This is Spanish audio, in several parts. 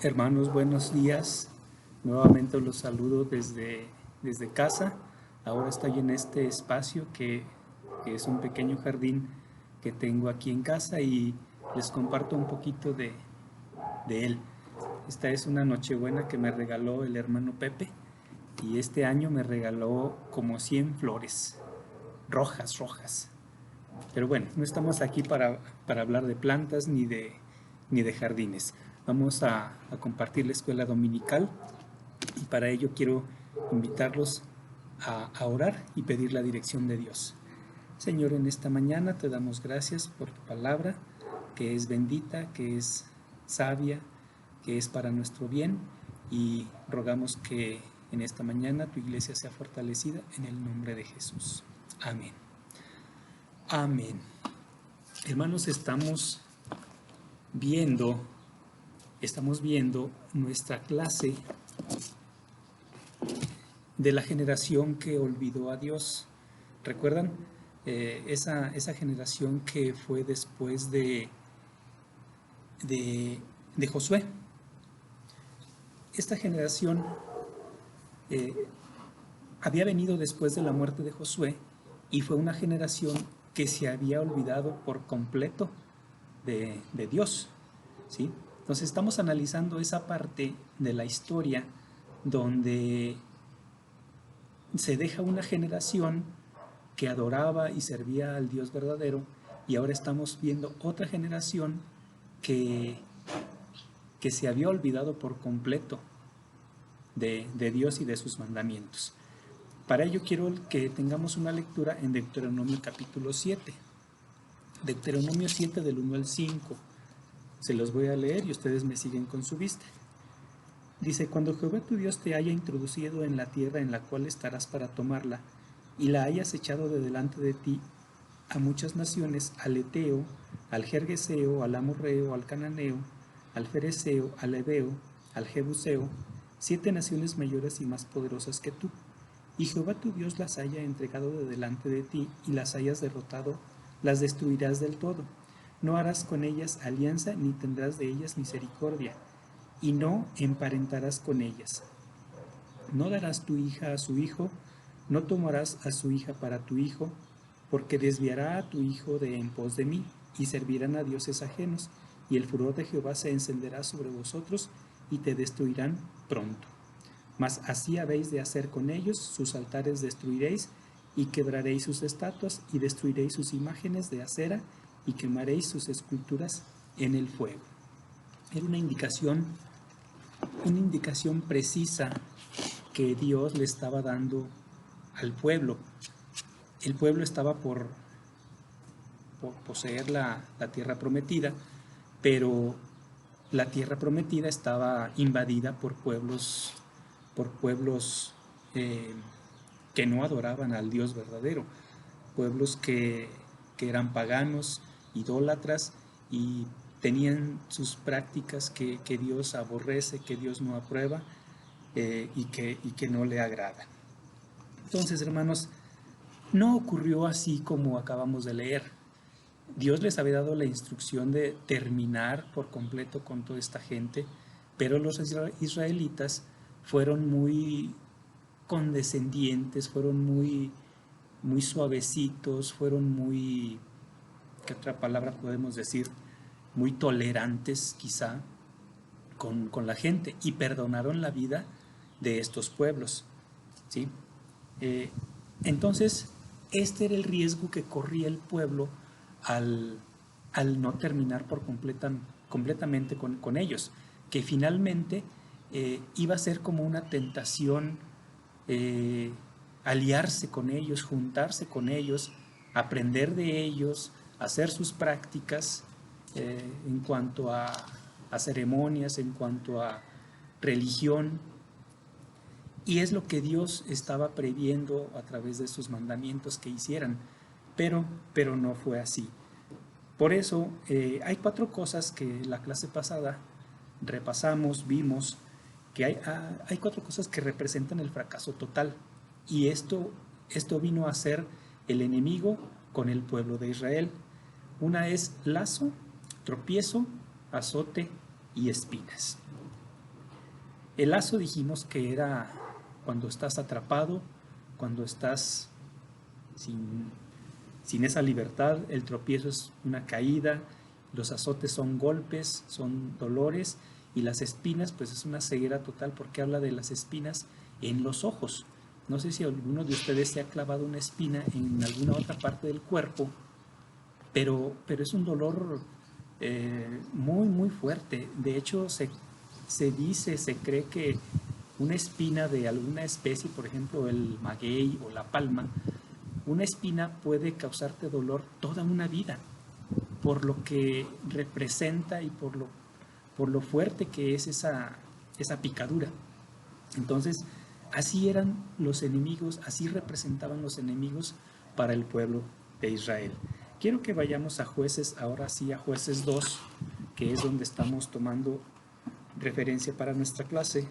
Hermanos, buenos días. Nuevamente los saludo desde casa. Ahora estoy en este espacio que es un pequeño jardín que tengo aquí en casa y les comparto un poquito de él. Esta es una nochebuena que me regaló el hermano Pepe y este año me regaló como 100 flores, rojas. Pero bueno, no estamos aquí para hablar de plantas ni de jardines. Vamos a compartir la escuela dominical y para ello quiero invitarlos a orar y pedir la dirección de Dios. Señor, en esta mañana te damos gracias por tu palabra, que es bendita, que es sabia, que es para nuestro bien, y rogamos que en esta mañana tu iglesia sea fortalecida en el nombre de Jesús. Amén. Amén. Hermanos, estamos viendo nuestra clase de la generación que olvidó a Dios. ¿Recuerdan? Esa generación que fue después de Josué. Esta generación había venido después de la muerte de Josué y fue una generación que se había olvidado por completo de Dios, ¿sí? Entonces estamos analizando esa parte de la historia donde se deja una generación que adoraba y servía al Dios verdadero, y ahora estamos viendo otra generación que se había olvidado por completo de Dios y de sus mandamientos. Para ello quiero que tengamos una lectura en Deuteronomio capítulo 7. Deuteronomio 7 del 1 al 5. Se los voy a leer y ustedes me siguen con su vista. Dice: cuando Jehová tu Dios te haya introducido en la tierra en la cual estarás para tomarla, y la hayas echado de delante de ti a muchas naciones, al Eteo, al Gergeseo, al Amorreo, al Cananeo, al Fereceo, al Heveo, al Jebuseo, 7 naciones mayores y más poderosas que tú, y Jehová tu Dios las haya entregado de delante de ti y las hayas derrotado, las destruirás del todo. No harás con ellas alianza, ni tendrás de ellas misericordia, y no emparentarás con ellas. No darás tu hija a su hijo, no tomarás a su hija para tu hijo, porque desviará a tu hijo de en pos de mí, y servirán a dioses ajenos, y el furor de Jehová se encenderá sobre vosotros, y te destruirán pronto. Mas así habéis de hacer con ellos: sus altares destruiréis, y quebraréis sus estatuas, y destruiréis sus imágenes de acera, y quemaréis sus esculturas en el fuego. Era una indicación precisa que Dios le estaba dando al pueblo. El pueblo estaba por poseer la tierra prometida, pero la tierra prometida estaba invadida por pueblos que no adoraban al Dios verdadero, pueblos que eran paganos, idólatras, y tenían sus prácticas que Dios aborrece, que Dios no aprueba, y que no le agradan. Entonces, hermanos, no ocurrió así como acabamos de leer. Dios les había dado la instrucción de terminar por completo con toda esta gente, pero los israelitas fueron muy condescendientes, fueron muy suavecitos, fueron muy, ¿qué otra palabra podemos decir? Muy tolerantes quizá con la gente, y perdonaron la vida de estos pueblos, ¿sí? Entonces, este era el riesgo que corría el pueblo al no terminar por completamente con ellos, que finalmente iba a ser como una tentación aliarse con ellos, juntarse con ellos, aprender de ellos, hacer sus prácticas en cuanto a ceremonias, en cuanto a religión. Y es lo que Dios estaba previendo a través de sus mandamientos que hicieran, pero no fue así. Por eso hay 4 cosas que la clase pasada repasamos, vimos, que hay 4 cosas que representan el fracaso total. Y esto vino a ser el enemigo con el pueblo de Israel. Una es lazo, tropiezo, azote y espinas. El lazo dijimos que era cuando estás atrapado, cuando estás sin esa libertad. El tropiezo es una caída, los azotes son golpes, son dolores, y las espinas pues es una ceguera total, porque habla de las espinas en los ojos. No sé si alguno de ustedes se ha clavado una espina en alguna otra parte del cuerpo, pero es un dolor muy, muy fuerte. De hecho, se cree que una espina de alguna especie, por ejemplo el maguey o la palma, una espina puede causarte dolor toda una vida, por lo que representa y por lo fuerte que es esa picadura. Entonces, así eran los enemigos, así representaban los enemigos para el pueblo de Israel. Quiero que vayamos a Jueces, ahora sí a Jueces 2, que es donde estamos tomando referencia para nuestra clase.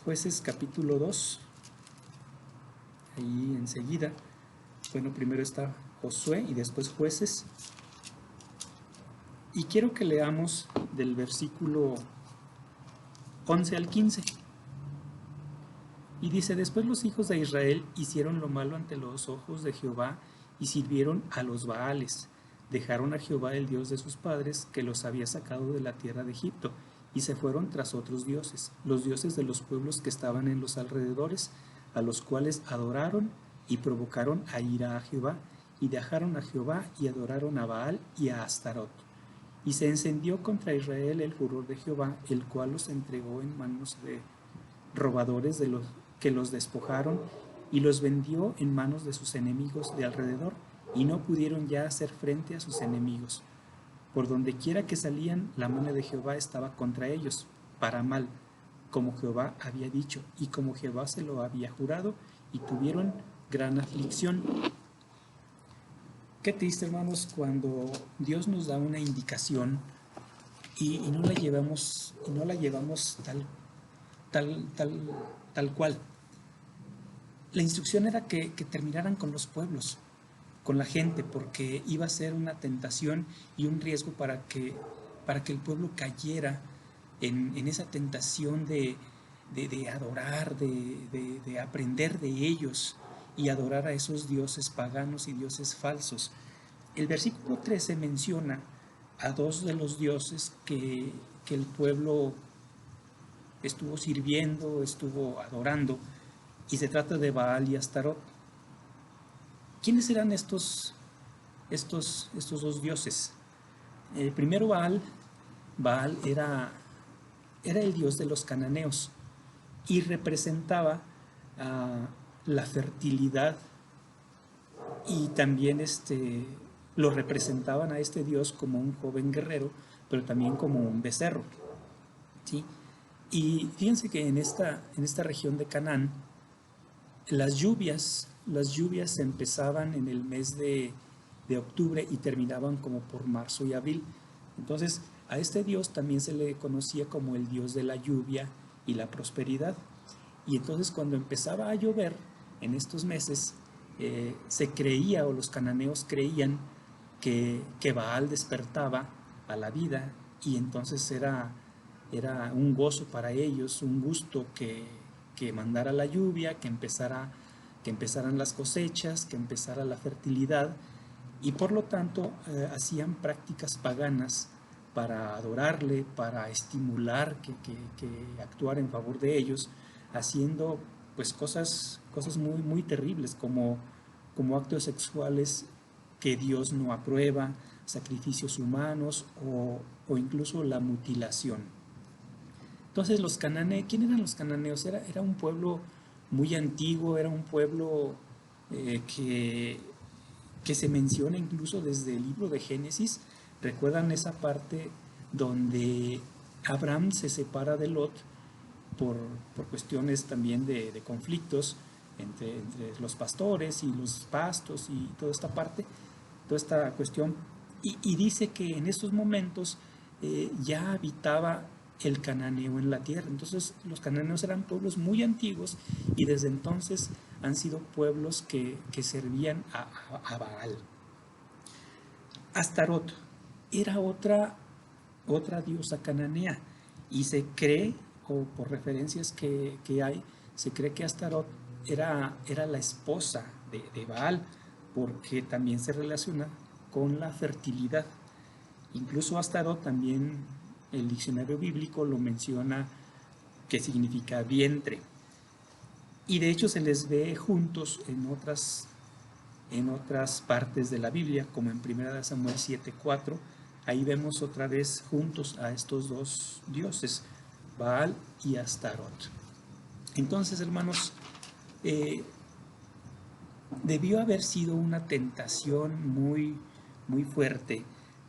Jueces capítulo 2, ahí enseguida. Bueno, primero está Josué y después Jueces. Y quiero que leamos del versículo 11 al 15. Y dice: después los hijos de Israel hicieron lo malo ante los ojos de Jehová y sirvieron a los Baales. Dejaron a Jehová, el Dios de sus padres, que los había sacado de la tierra de Egipto, y se fueron tras otros dioses, los dioses de los pueblos que estaban en los alrededores, a los cuales adoraron y provocaron a ira a Jehová, y dejaron a Jehová y adoraron a Baal y a Astarot. Y se encendió contra Israel el furor de Jehová, el cual los entregó en manos de robadores de los que los despojaron, y los vendió en manos de sus enemigos de alrededor, y no pudieron ya hacer frente a sus enemigos. Por donde quiera que salían, la mano de Jehová estaba contra ellos, para mal, como Jehová había dicho, y como Jehová se lo había jurado, y tuvieron gran aflicción. Qué triste, hermanos, cuando Dios nos da una indicación y no la llevamos tal cual. La instrucción era que terminaran con los pueblos, con la gente, porque iba a ser una tentación y un riesgo para que el pueblo cayera en esa tentación de adorar, de aprender de ellos y adorar a esos dioses paganos y dioses falsos. El versículo 13 menciona a dos de los dioses que el pueblo estuvo sirviendo, estuvo adorando, y se trata de Baal y Astarot. ¿Quiénes eran estos dos dioses? Primero Baal era el dios de los cananeos y representaba la fertilidad, y también lo representaban a este dios como un joven guerrero, pero también como un becerro, ¿sí? Y fíjense que en esta región de Canaán, las lluvias empezaban en el mes de octubre y terminaban como por marzo y abril. Entonces, a este dios también se le conocía como el dios de la lluvia y la prosperidad. Y entonces, cuando empezaba a llover en estos meses, se creía, o los cananeos creían, que Baal despertaba a la vida, y entonces era un gozo para ellos, un gusto que mandara la lluvia, que empezaran las cosechas, que empezara la fertilidad, y por lo tanto hacían prácticas paganas para adorarle, para estimular que actuara en favor de ellos, haciendo pues cosas muy, muy terribles, como actos sexuales que Dios no aprueba, sacrificios humanos o incluso la mutilación. Entonces los cananeos, ¿quién eran los cananeos? Era un pueblo muy antiguo, era un pueblo que se menciona incluso desde el libro de Génesis. ¿Recuerdan esa parte donde Abraham se separa de Lot por cuestiones también de conflictos entre los pastores y los pastos y toda esta parte, toda esta cuestión? Y dice que en esos momentos ya habitaba el cananeo en la tierra. Entonces los cananeos eran pueblos muy antiguos, y desde entonces han sido pueblos que servían a Baal. Astarot era otra diosa cananea, y se cree o por referencias que hay, se cree que Astarot era la esposa de Baal, porque también se relaciona con la fertilidad. Incluso Astarot también el diccionario bíblico lo menciona, que significa vientre. Y de hecho se les ve juntos en otras partes de la Biblia, como en 1 Samuel 7:4. Ahí vemos otra vez juntos a estos dos dioses, Baal y Astarot. Entonces, hermanos, debió haber sido una tentación muy, muy fuerte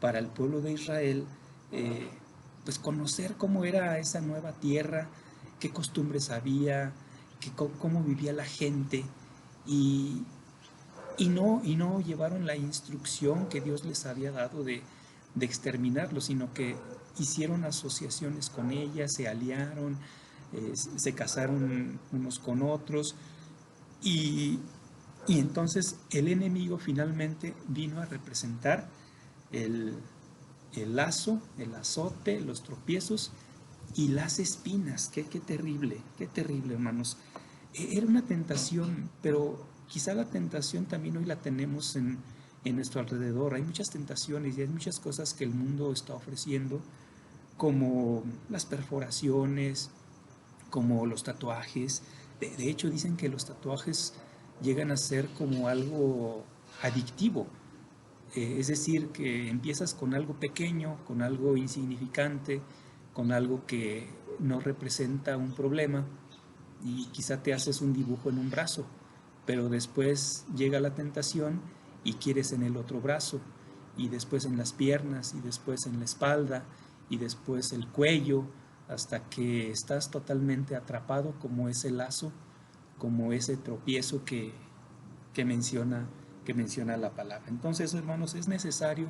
para el pueblo de Israel, pues conocer cómo era esa nueva tierra, qué costumbres había, cómo vivía la gente, y no llevaron la instrucción que Dios les había dado de exterminarlo, sino que hicieron asociaciones con ellas, se aliaron, se casaron unos con otros, y entonces el enemigo finalmente vino a representar el lazo, el azote, los tropiezos y las espinas. Qué terrible, hermanos. Era una tentación, pero quizá la tentación también hoy la tenemos en nuestro alrededor. Hay muchas tentaciones y hay muchas cosas que el mundo está ofreciendo, como las perforaciones, como los tatuajes. De hecho, dicen que los tatuajes llegan a ser como algo adictivo. Es decir, que empiezas con algo pequeño, con algo insignificante, con algo que no representa un problema, y quizá te haces un dibujo en un brazo, pero después llega la tentación y quieres en el otro brazo, y después en las piernas, y después en la espalda, y después el cuello, hasta que estás totalmente atrapado como ese lazo, como ese tropiezo que menciona la palabra. Entonces, hermanos, es necesario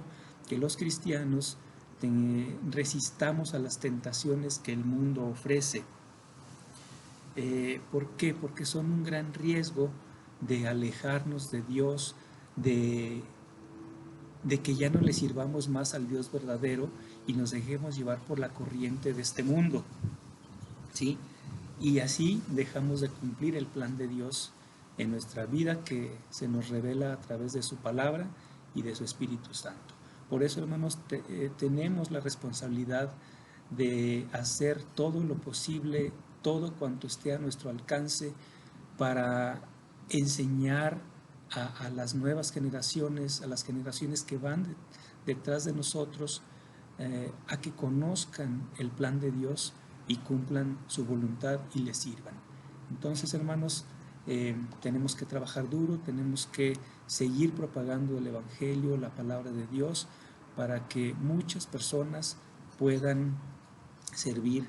que los cristianos resistamos a las tentaciones que el mundo ofrece. ¿Por qué? Porque son un gran riesgo de alejarnos de Dios, de que ya no le sirvamos más al Dios verdadero y nos dejemos llevar por la corriente de este mundo, ¿sí? Y así dejamos de cumplir el plan de Dios en nuestra vida, que se nos revela a través de su palabra y de su Espíritu Santo. Por eso, hermanos, tenemos la responsabilidad de hacer todo lo posible, todo cuanto esté a nuestro alcance, para enseñar a las nuevas generaciones, a las generaciones que van detrás de nosotros, a que conozcan el plan de Dios y cumplan su voluntad y le sirvan. Entonces, hermanos, tenemos que trabajar duro, tenemos que seguir propagando el Evangelio, la palabra de Dios, para que muchas personas puedan servir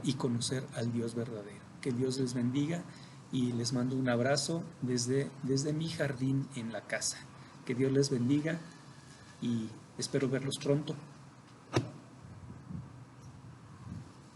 y conocer al Dios verdadero. Que Dios les bendiga, y les mando un abrazo desde mi jardín en la casa. Que Dios les bendiga y espero verlos pronto.